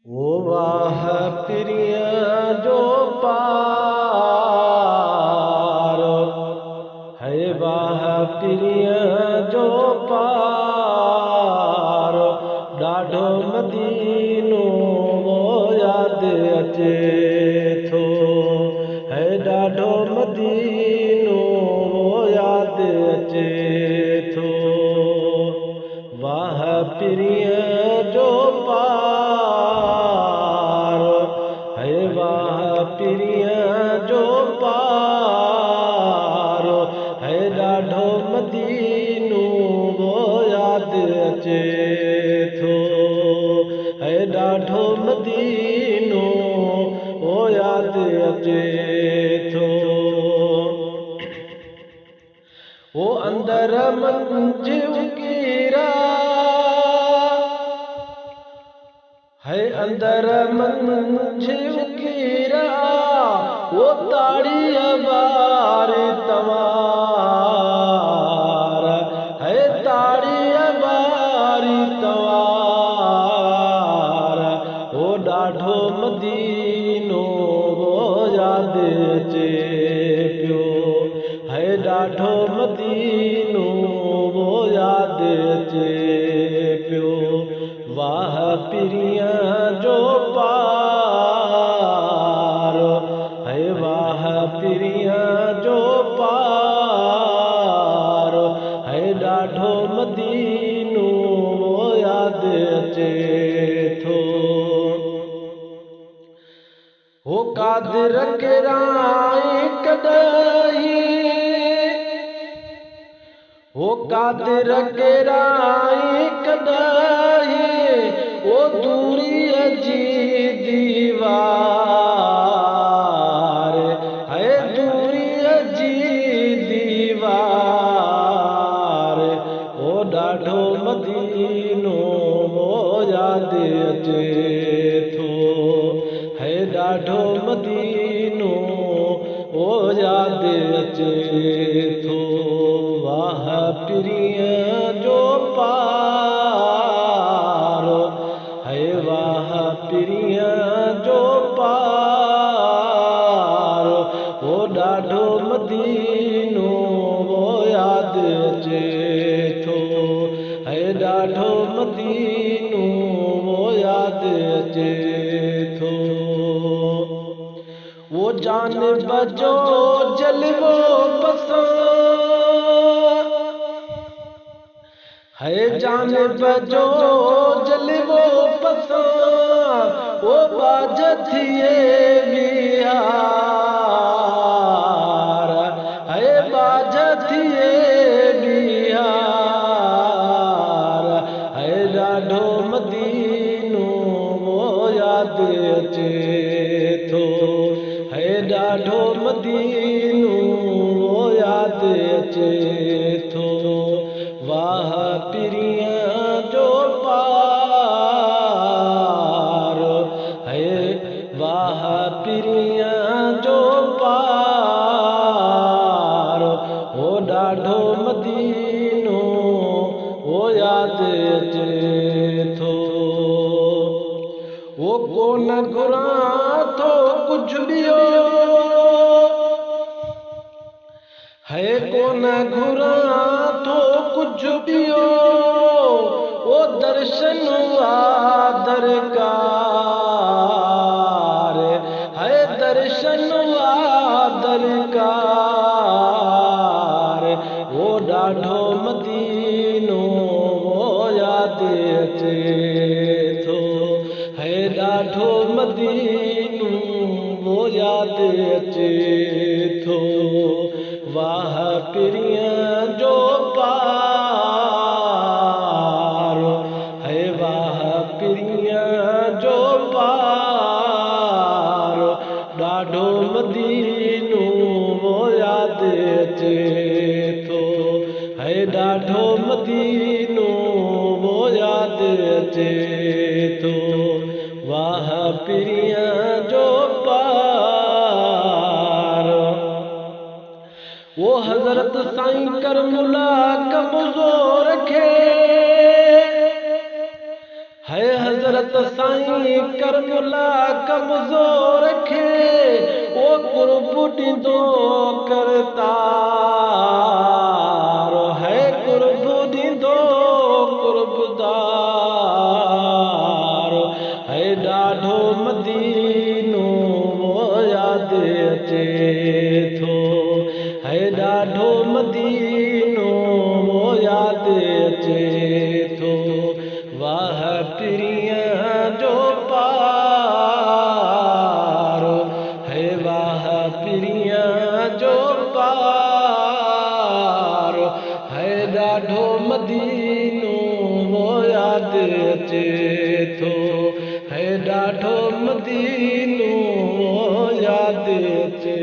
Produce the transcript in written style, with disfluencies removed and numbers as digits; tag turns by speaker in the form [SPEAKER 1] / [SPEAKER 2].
[SPEAKER 1] ओ वाह प्रिया जो पार है, वाह प्रिया जो पार, ॾाढो मदीनो वो याद अचे थो, है ॾाढो मदीनो वो याद अचे थो। वाह प्रिया जो पार है, वाह प्रिया जो पार है, ॾाढो मदीनो वो याद अचे थो, है ॾाढो मदीनो वो याद अचे थो। वो अंदर मंझ उकीरा है, अंदर मंझ उकीरा, वो ताड़ी बार तवार है, ताड़ी बार तवार, वो ॾाढो मदीनो वो याद अचे पियो, है ॾाढो मदीनो वो याद अचे पियो। वाह प्रिया जो पार है, वाह प्रिया जो पार है, ॾाढो मदीनो वो याद अचे थो। हो कादिर केराई कॾहिं, वो कादिर केराई कॾहिं, वो दूरीअ जी दीवार है, दूरीअ जी दीवार, वो ॾाढो मदीनो वो याद अचे थो, है ॾाढो मदीनो वो याद अचे थो। वाह प्रिया जो पार है, वाह प्रिया जो पार, वो ॾाढो मदीनो वो याद अचे थो, है ॾाढो मदीनो वो याद अचे थो। वो जानिब जो जलवो पसंद है, जानिब जो जलवो पसंद, वो बाज थिए बिहार है, बाज थिए बिहार है, ॾाढो मदीनो वो याद अचे थो, है ॾाढो मदीनो वो याद अचे थो। वाह प्रिया जो पार है, वाह प्रिया जो पार, वो ॾाढो मदीनो वो याद अचे थो। वो कोन घुरां थो कुझु ॿियो है, कोन घुरां थो कुझु ॿियो, वो दर्शन वा दरकार है, दर्शन वा दरकार, वो ॾाढो मदीनो वो याद अचे थो, है ॾाढो मदीनो वो याद अचे थो। वाह प्रिया जो पार है, वाह प्रिया जो पार, ॾाढो मदीनो वो याद अचे थो, है ॾाढो मदीनो वो याद अचे थो। वाह प्रिया जो पार, वो हज़रत साईं करमुला कब्ज़ो रखे है, हज़रत साईं करमुला कब्ज़ो रखे ओ कुर्ब ॾींदो करतार है कुर्ब ॾींदो कुर्बदार है ॾाढो मदीनो यादि अचे थो है ॾाढो मदीनो यादि अचे थो वाह पिरीअ जो पार है वाह पिरीअ जो पार है ॾाढो मदीनो यादि अचे थो है ॾाढो मदीनो यादि अचे